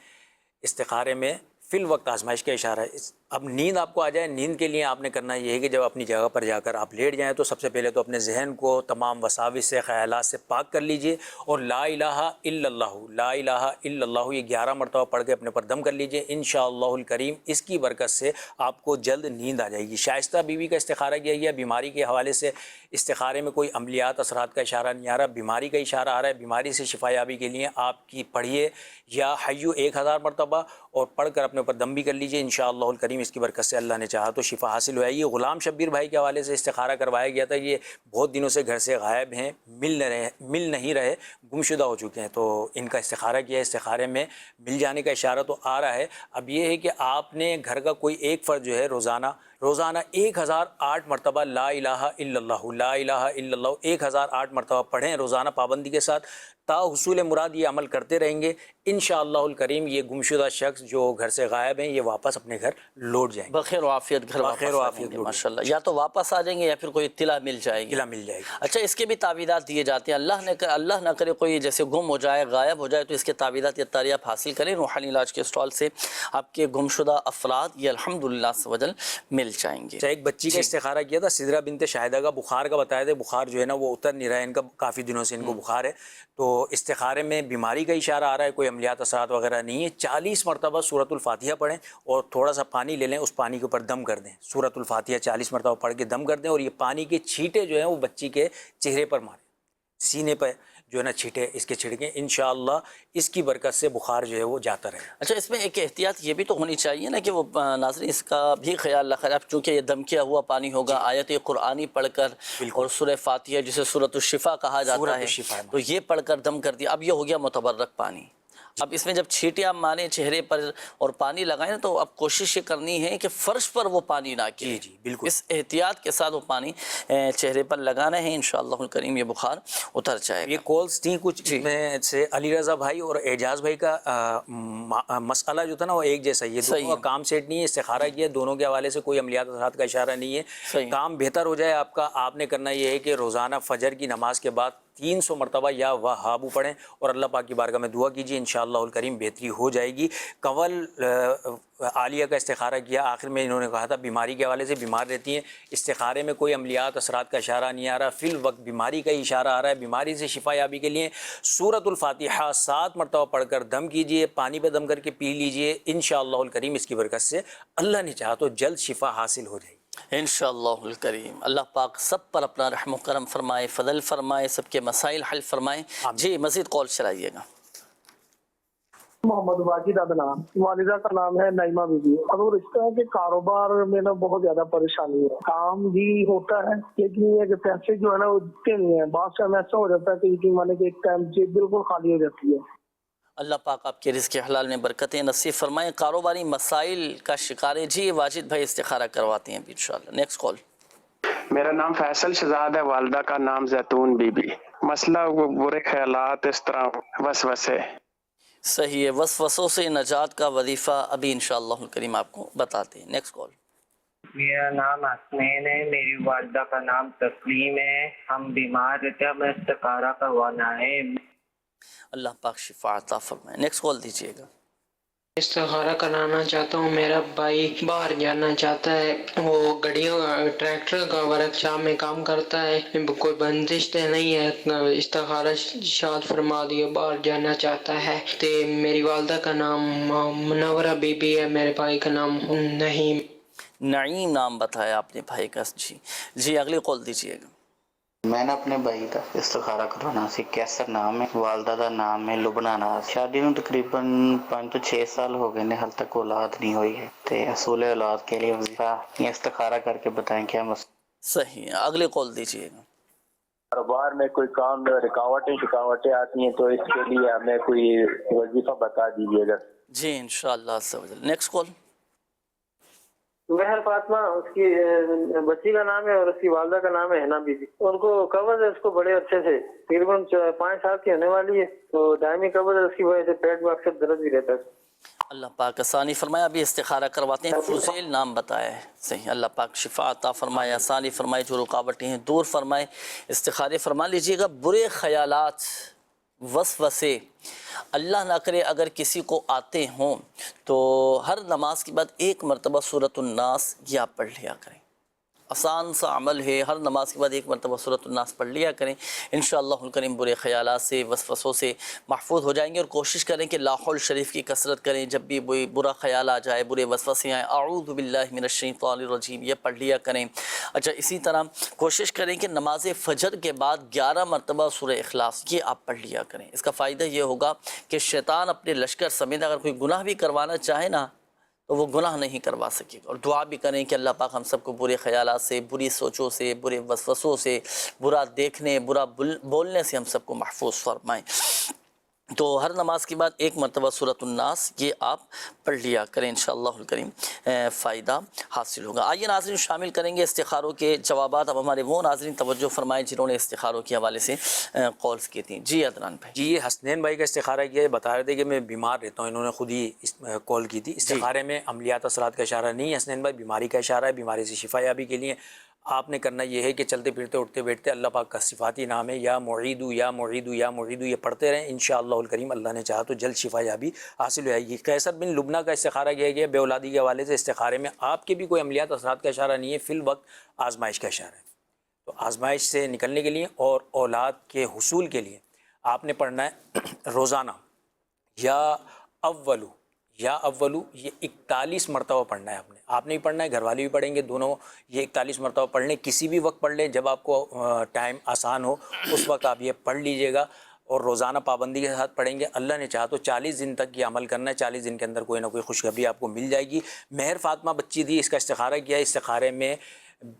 استخارے میں فی الوقت آزمائش کا اشارہ ہے. اب نیند آپ کو آ جائے، نیند کے لیے آپ نے کرنا یہ ہے کہ جب اپنی جگہ پر جا کر آپ لیٹ جائیں تو سب سے پہلے تو اپنے ذہن کو تمام وساوس سے، خیالات سے پاک کر لیجئے، اور لا الہ الا اللہ، لا الہ الا اللہ یہ 11 مرتبہ پڑھ کے اپنے پر دم کر لیجئے. انشاءاللہ الکریم اس کی برکت سے آپ کو جلد نیند آ جائے گی. شائستہ بیوی کا استخارہ کیا گیا، بیماری کے حوالے سے استخارے میں کوئی عملیات اثرات کا اشارہ نہیں آ رہا، بیماری کا اشارہ آ رہا ہے. بیماری سے شفا یابی کے لیے آپ کی پڑھیے یا حیو 1000 مرتبہ اور پڑھ کر اپنے اوپر دم بھی کر لیجئے. انشاءاللہ الکریم اس کی برکت سے اللہ نے چاہا تو شفا حاصل ہوا ہے. یہ غلام شبیر بھائی کے حوالے سے استخارہ کروایا گیا تھا. یہ بہت دنوں سے گھر سے غائب ہیں، مل نہیں رہے، گمشدہ ہو چکے ہیں. تو ان کا استخارہ کیا، استخارے میں مل جانے کا اشارہ تو آ رہا ہے. اب یہ ہے کہ آپ نے گھر کا کوئی ایک فرد جو ہے روزانہ 1008 مرتبہ لا الہ الا اللہ، لا الہ الا اللہ 1008 مرتبہ پڑھیں روزانہ پابندی کے ساتھ. تا حصول مراد یہ عمل کرتے رہیں گے انشاءاللہ الکریم یہ گمشدہ شخص جو گھر سے غائب ہیں یہ واپس اپنے گھر لوٹ جائیں گے بخیر و عافیت گھر ماشاءاللہ. یا تو واپس آ جائیں گے یا پھر کوئی اطلاع مل جائے گی. اچھا اس کے بھی تعویذات دیے جاتے ہیں. اللہ نہ کرے کوئی جیسے گم ہو جائے، غائب ہو جائے تو اس کے تعویذات یا تاریخ آپ حاصل کریں. روحانی علاج کے اسٹال سے آپ کے گمشدہ افراد یہ الحمدللہ سوجل مل جائیں گے. ایک بچی کا استخارہ کیا تھا، سدرہ بنت شاہدہ کا بخار کا بتایا تھا. بخار جو ہے نا وہ اتر نہیں رہا ہے ان کا، کافی دنوں سے ان کو بخار ہے. تو استخارے میں بیماری کا اشارہ آ رہا ہے، کوئی عملیات اثرات وغیرہ نہیں ہے. 40 مرتبہ سورۃ الفاتحہ پڑھیں اور تھوڑا سا پانی لے لیں، اس پانی کے اوپر دم کر دیں. سورۃ الفاتحہ 40 مرتبہ پڑھ کے دم کر دیں اور یہ پانی کے چھینٹے جو ہیں وہ بچی کے چہرے پر ماریں، سینے پہ جو ہے نا چھینٹے اس کے چھڑکیں. انشاءاللہ اس کی برکت سے بخار جو ہے وہ جاتا رہے. اچھا اس میں ایک احتیاط یہ بھی تو ہونی چاہیے نا کہ وہ ناظرین اس کا بھی خیال رکھا جائے، چونکہ یہ دم کیا ہوا پانی ہوگا، آیت قرآنی پڑھ کر اور سورہ فاتحہ جسے سورۃ الشفا کہا جاتا ہے تو یہ پڑھ کر دم کر دیا. اب یہ ہو گیا متبرک پانی. اب اس میں جب چھینٹے آپ ماریں چہرے پر اور پانی لگائیں تو اب کوشش یہ کرنی ہے کہ فرش پر وہ پانی نہ گرے. جی بالکل اس احتیاط کے ساتھ وہ پانی چہرے پر لگانا ہے. انشاءاللہ الکریم یہ بخار اتر جائے گا. یہ کالز تھیں کچھ میں سے علی رضا بھائی اور اعجاز بھائی کا مسئلہ جو تھا نا وہ ایک جیسا ہی ہے. دونوں کا کام سیٹ نہیں ہے، استخارہ کیا، دونوں کے حوالے سے کوئی عملیات اثرات کا اشارہ نہیں ہے. کام بہتر ہو جائے آپ کا، آپ نے کرنا یہ ہے کہ روزانہ فجر کی نماز کے بعد 300 مرتبہ یا وہابو پڑھیں اور اللہ پاک کی بارگاہ میں دعا کیجیے. انشاءاللہ الکریم بہتری ہو جائے گی. کنول عالیہ کا استخارہ کیا، آخر میں انہوں نے کہا تھا بیماری کے حوالے سے بیمار رہتی ہیں، استخارے میں کوئی عملیات اثرات کا اشارہ نہیں آ رہا، فی الوقت بیماری کا اشارہ آ رہا ہے. بیماری سے شفا یابی کے لیے سورۃ الفاتحہ 7 مرتبہ پڑھ کر دم کیجیے، پانی پہ دم کر کے پی لیجیے. انشاءاللہ الکریم اس کی برکت سے اللہ نے چاہا تو جلد شفا حاصل ہو جائے گی انشاءاللہ الکریم. اللہ پاک سب پر اپنا رحم و کرم فرمائے، فضل فرمائے، سب کے مسائل حل فرمائے. جی مزید کال چلائیے گا. محمد واجد عدنان، والدہ کا نام ہے نعیمہ بی بی. اب اس طرح کے کاروبار میں نا بہت زیادہ پریشانی ہے. کام بھی ہوتا ہے لیکن یہ کہ پیسے جو ہے نا وہ دکھتے نہیں ہیں. بعض ٹائم ایسا ہو جاتا ہے کہ مانے کہ ایک ٹائم جیب بالکل خالی ہو جاتی ہے. اللہ پاک آپ کے رزق حلال میں برکتیں نصیب فرمائیں. کاروباری مسائل کا شکار ہے. جی واجد بھائی استخارہ کرواتے ہیں انشاءاللہ. Next call. میرا نام فیصل شہزاد ہے، والدہ کا نام زیتون بی بی. مسئلہ وہ برے خیالات، اس طرح وسوسے. صحیح ہے، وسوسوں سے نجات کا وظیفہ ابھی انشاءاللہ الکریم آپ کو بتاتے ہیں. نیکسٹ کال. میرا نام حسنین ہے، میری والدہ کا نام تسلیم ہے. ہم بیمار رہتے ہیں، ہمیں استخارہ کروانا ہے. اللہ پاک شفا عطا فرمائے. نیکسٹ کال دیجیے گا. استخارہ کرانا چاہتا ہوں. میرا بھائی باہر جانا چاہتا ہے، وہ گاڑیوں ٹریکٹر کا ورک شاپ میں کام کرتا ہے، کوئی بندش تو نہیں ہے. استخارہ شاد فرما دیو، باہر جانا چاہتا ہے. تے میری والدہ کا نام منورہ بی بی ہے، میرے بھائی کا نام نعیم نام بتایا آپ نے بھائی کا. جی اگلی کال دیجیے گا. میں نے اپنے بھائی کا استخارہ کروانا سی. کیسر نام ہے، والدہ کا نام ہے لبنہ ناز. شادی میں تقریباً 5 تو 6 سال ہو گئے نے، حال تک اولاد نہیں ہوئی ہے. تے حصول اولاد کے لیے وظیفہ یا استخارہ کر کے بتائیں کیا مسئلہ. صحیح ہے، اگلے کال دیجیے گا. کاروبار میں کوئی کام رکاوٹیں آتی ہیں تو اس کے لیے ہمیں کوئی وظیفہ بتا دیجیے گا. جی انشاءاللہ. Next call. مہر فاطمہ اس کی بچی کا نام ہے اور اس کی والدہ کا نام ہے ہنا بی بی. ان کو قبض ہے، اس کو بڑے عرصے سے تقریباً 5 سال کی ہونے والی ہے. تو دائمی قبض ہے، اس کی وجہ سے پیٹ میں اکثر درد بھی رہتا ہے. اللہ پاک آسانی فرمائے. ابھی استخارہ کرواتے ہیں. فضیل نام بتایا ہے. صحیح. اللہ پاک شفا عطا فرمائے، آسانی فرمائے، جو رکاوٹیں ہیں دور فرمائے. استخارے فرما لیجیے گا. برے خیالات وسوسے اللہ نہ کرے اگر کسی کو آتے ہوں تو ہر نماز کے بعد ایک مرتبہ سورۃ الناس یہ آپ پڑھ لیا کریں. آسان سا عمل ہے، ہر نماز کے بعد ایک مرتبہ سورۃ الناس پڑھ لیا کریں. انشاءاللہ الکریم برے خیالات سے، وسوسوں سے محفوظ ہو جائیں گے. اور کوشش کریں کہ لا حول شریف کی کثرت کریں. جب بھی برا خیال آ جائے، برے وسوسے آئیں، اعوذ باللہ من الشیطان الرجیم یہ پڑھ لیا کریں. اچھا، اسی طرح کوشش کریں کہ نماز فجر کے بعد 11 مرتبہ سورہ اخلاص یہ آپ پڑھ لیا کریں. اس کا فائدہ یہ ہوگا کہ شیطان اپنے لشکر سمیت اگر کوئی گناہ بھی کروانا چاہے نا تو وہ گناہ نہیں کروا سکے گا. اور دعا بھی کریں کہ اللہ پاک ہم سب کو برے خیالات سے، بری سوچوں سے، برے وسوسوں سے، برا دیکھنے، برا بولنے سے ہم سب کو محفوظ فرمائیں. تو ہر نماز کے بعد ایک مرتبہ سورۃ الناس یہ آپ پڑھ لیا کریں. انشاءاللہ الکریم فائدہ حاصل ہوگا. آئیے ناظرین شامل کریں گے استخاروں کے جوابات. اب ہمارے وہ ناظرین توجہ فرمائیں جنہوں نے استخاروں کے حوالے سے کالز کی تھیں. جی عدنان بھائی. جی، حسنین بھائی کا استخارہ کیا ہے، بتا رہے تھے کہ میں بیمار رہتا ہوں. انہوں نے خود ہی کال کی تھی. استخارے میں عملیات اثرات کا اشارہ نہیں ہے حسنین بھائی، بیماری کا اشارہ ہے. بیماری سے شفا یابی کے لیے آپ نے کرنا یہ ہے کہ چلتے پھرتے اٹھتے بیٹھتے اللہ پاک کا صفاتی نام ہے یا معیدو یا معیدو یا معیدو یہ پڑھتے رہیں. انشاءاللہ الکریم اللہ نے چاہا تو جلد شفا یابی حاصل ہو جائے گی. قیصر بن لبنہ کا استخارہ کیا گیا بے اولادی کے حوالے سے. استخارے میں آپ کے بھی کوئی عملیات اثرات کا اشارہ نہیں ہے، فی الوقت آزمائش کا اشارہ ہے. تو آزمائش سے نکلنے کے لیے اور اولاد کے حصول کے لیے آپ نے پڑھنا ہے روزانہ یا اولو یہ 41 مرتبہ پڑھنا ہے. آپ نے بھی پڑھنا ہے، گھر والے بھی پڑھیں گے، دونوں یہ 41 مرتبہ پڑھ لیں. کسی بھی وقت پڑھ لیں جب آپ کو ٹائم آسان ہو اس وقت آپ یہ پڑھ لیجئے گا. اور روزانہ پابندی کے ساتھ پڑھیں گے. اللہ نے چاہا تو 40 دن تک یہ عمل کرنا ہے. 40 دن کے اندر کوئی نہ کوئی خوشخبری آپ کو مل جائے گی. مہر فاطمہ بچی تھی، اس کا استخارہ کیا ہے. استخارے میں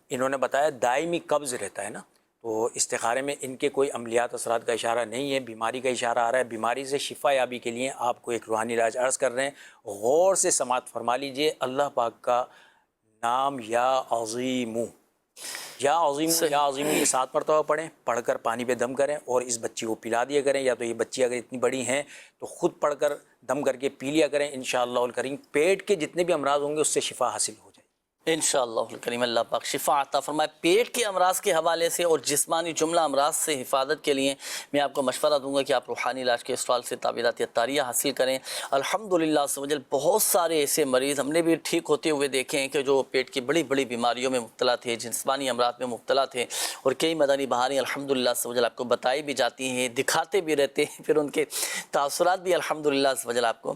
انہوں نے بتایا دائمی قبض رہتا ہے نا، تو استخارے میں ان کے کوئی عملیات اثرات کا اشارہ نہیں ہے، بیماری کا اشارہ آ رہا ہے. بیماری سے شفا یابی کے لیے آپ کو ایک روحانی علاج عرض کر رہے ہیں. غور سے سماعت فرما لیجئے. اللہ پاک کا نام یا عظیمو یا عظیم یہ 7 مرتبہ پڑھیں. پڑھ کر پانی پہ دم کریں اور اس بچی کو پلا دیا کریں. یا تو یہ بچی اگر اتنی بڑی ہیں تو خود پڑھ کر دم کر کے پی لیا کریں. انشاءاللہ الکریم پیٹ کے جتنے بھی امراض ہوں گے اس سے شفا حاصل ہو جائے. انشاءاللہ الکریم اللہ پاک شفا عطا فرمائے. پیٹ کے امراض کے حوالے سے اور جسمانی جملہ امراض سے حفاظت کے لیے میں آپ کو مشورہ دوں گا کہ آپ روحانی علاج کے اسٹال سے تعویذات عطاریہ حاصل کریں. الحمدللہ سمجھل بہت سارے ایسے مریض ہم نے بھی ٹھیک ہوتے ہوئے دیکھے ہیں کہ جو پیٹ کی بڑی بڑی بیماریوں میں مبتلا تھے، جسمانی امراض میں مبتلا تھے. اور کئی مدنی بہاریں الحمدللہ سمجھل آپ کو بتائی بھی جاتی ہیں، دکھاتے بھی رہتے ہیں، پھر ان کے تاثرات بھی الحمدللہ سمجھل آپ کو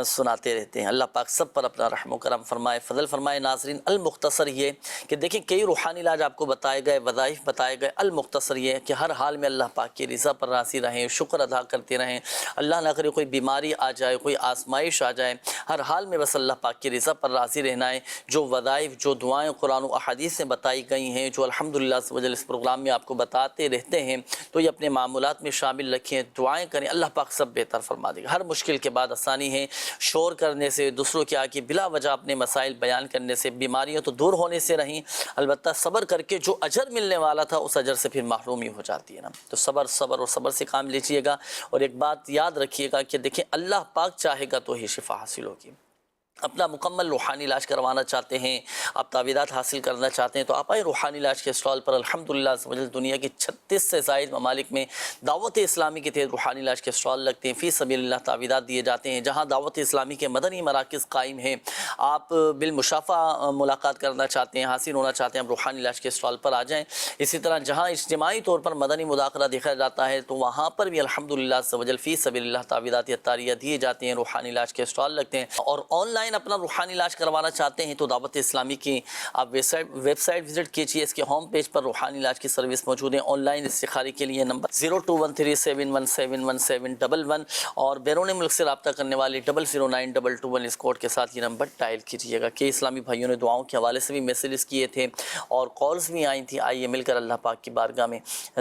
سناتے رہتے ہیں. اللہ پاک سب پر اپنا رحم و کرم فرمائے، فضل فرمائے. ناظرین المختصر یہ کہ دیکھیں کئی روحانی علاج آپ کو بتائے گئے، وظائف بتائے گئے. المختصر یہ کہ ہر حال میں اللہ پاک کی رضا پر راضی رہیں، شکر ادا کرتے رہیں. اللہ نہ کرے کوئی بیماری آ جائے، کوئی آزمائش آ جائے، ہر حال میں بس اللہ پاک کی رضا پر راضی رہنا ہے. جو وظائف، جو دعائیں قرآن و احادیث سے بتائی گئی ہیں، جو الحمدللہ اس پروگرام میں آپ کو بتاتے رہتے ہیں، تو یہ اپنے معمولات میں شامل رکھیں، دعائیں کریں. اللہ پاک سب بہتر فرما دے گا. ہر مشکل کے بعد آسانی ہے. شور کرنے سے، دوسروں کے آگے بلا وجہ اپنے مسائل بیان کرنے سے بیماریاں تو دور ہونے سے رہیں، البتہ صبر کر کے جو اجر ملنے والا تھا اس اجر سے پھر محرومی ہو جاتی ہے نا. تو صبر اور صبر سے کام لیجئے گا. اور ایک بات یاد رکھیے گا کہ دیکھیں اللہ پاک چاہے گا تو ہی شفا حاصل ہوگی. اپنا مکمل روحانی علاج کروانا چاہتے ہیں، آپ تعویذات حاصل کرنا چاہتے ہیں تو آپ آئیں روحانی علاج کے اسٹال پر. الحمدللہ دنیا کے 36 سے زائد ممالک میں دعوت اسلامی کے تحت روحانی علاج کے اسٹال لگتے ہیں. فی سبیل اللہ تعویذات دیے جاتے ہیں. جہاں دعوت اسلامی کے مدنی مراکز قائم ہیں، آپ بالمشافہ ملاقات کرنا چاہتے ہیں، حاصل ہونا چاہتے ہیں، آپ روحانی علاج کے اسٹال پر آ جائیں. اسی طرح جہاں اجتماعی طور پر مدنی مذاکرہ دیکھا جاتا ہے تو وہاں پر بھی الحمدللہ فی سبیل اللہ تعویذات عطاریہ دیے جاتے ہیں. روحانی علاج کے اسٹال لگتے ہیں. اور آن لائن اپنا روحانی علاج کروانا چاہتے ہیں تو دعوت اسلامی کی آپ ویب سائٹ وزٹ کیجیے. اس کے ہوم پیج پر روحانی علاج کی سروس موجود ہے. آن لائن استخارے کے لیے نمبر 0213717111 اور بیرون ملک سے رابطہ کرنے والے 009221 اس کوڈ کے ساتھ یہ نمبر ڈائل کیجیے گا. کئی اسلامی بھائیوں نے دعاؤں کے حوالے سے بھی میسیجز کیے تھے اور کالز بھی آئی تھیں. آئیے مل کر اللہ پاک کی بارگاہ میں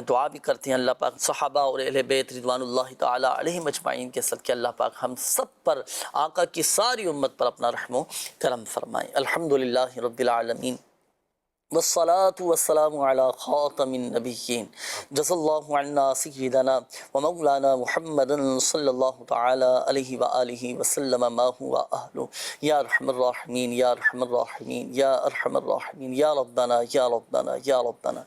دعا بھی کرتے ہیں. اللہ پاک صحابہ اور اہل بیت رضوان اللہ تعالی علیہم اجمعین کے صدقے اللہ پاک ہم سب پر، آقا کی ساری امت پر اپنا رحم و کرم فرمائے. الحمدللہ رب العالمین والصلاة والسلام علی خاتم النبیین جزا اللہ عنا سیدنا و مولانا محمد صلی اللہ تعالی علیہ وآلہ وسلم ما هو اہلہ یا ارحم الراحمین یا ارحم الراحمین یا ارحم الراحمین یا ربنا یا ربنا یا ربنا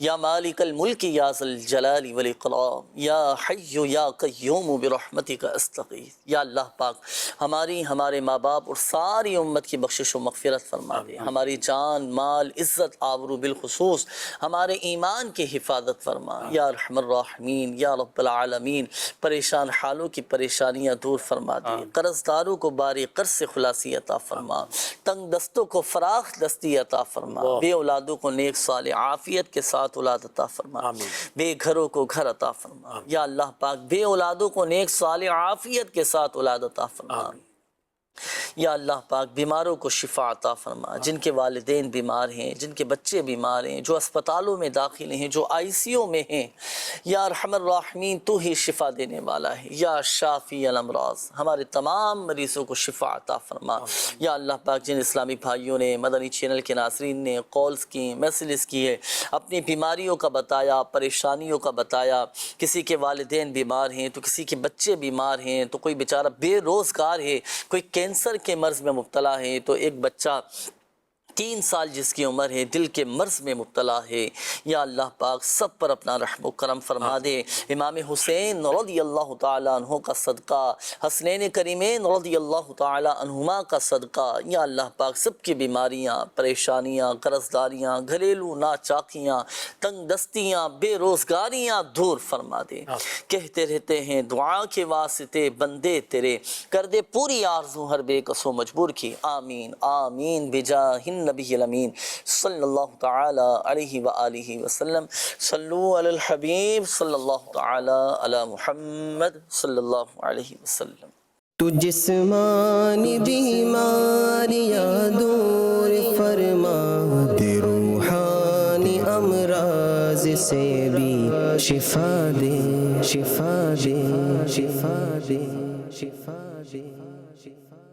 یا مالک الملک یا ذا الجلال والاکرام یا حی یا قیوم برحمتک استغیث۔ یا اللہ پاک ہمارے ماں باپ اور ساری امت کی بخشش و مغفرت فرما دے، ہماری جان مال عزت آبرو بالخصوص ہمارے ایمان کی حفاظت فرما یا ارحم الراحمین یا رب العالمین۔ پریشان حالوں کی پریشانیاں دور فرما دے، قرض داروں کو باری قرض سے خلاصی عطا فرما، تنگ دستوں کو فراخ دستی عطا فرما، بے اولادوں کو نیک صالح عافیت کے ساتھ اولاد عطا فرما، بے گھروں کو گھر عطا فرما یا اللہ پاک، بے اولادوں کو نیک صالح عافیت کے ساتھ اولاد عطا فرما یا اللہ پاک، بیماروں کو شفا عطا فرما، جن کے والدین بیمار ہیں، جن کے بچے بیمار ہیں، جو اسپتالوں میں داخل ہیں، جو آئی سی یو میں ہیں، یا ارحم الراحمین تو ہی شفا دینے والا ہے یا شافی الامراض، ہمارے تمام مریضوں کو شفا عطا فرما یا اللہ پاک۔ جن اسلامی بھائیوں نے مدنی چینل کے ناظرین نے کالز کی میسیجز کیے، اپنی بیماریوں کا بتایا، پریشانیوں کا بتایا، کسی کے والدین بیمار ہیں تو کسی کے بچے بیمار ہیں تو کوئی بیچارہ بے روزگار ہے، کوئی کینسر کے مرض میں مبتلا ہے تو ایک بچہ 3 سال جس کی عمر ہے دل کے مرض میں مبتلا ہے یا اللہ پاک، سب پر اپنا رحم و کرم فرما دے۔ امام حسین رضی اللہ تعالیٰ عنہ کا صدقہ، حسنین کریمین رضی اللہ تعالیٰ عنہما کا صدقہ یا اللہ پاک، سب کی بیماریاں، پریشانیاں، قرض داریاں، گھریلو ناچاکیاں، تنگ دستیاں، بے روزگاریاں دور فرما دے۔ کہتے رہتے ہیں دعا کے واسطے بندے تیرے، کر دے پوری آرزو ہر بے کس و مجبور کی، آمین آمین بجاہ النبی الامین صلی اللہ تعالی علیہ وآلہ وسلم۔ صلو علی الحبیب صلی اللہ تعالی علی محمد صلی اللہ علیہ وسلم۔ تو جسمانی بیماریاں دور فرما دے، روحانی امراض سے بھی شفا دے، شفا دے، شفا دے، شفا دے، شفا دے۔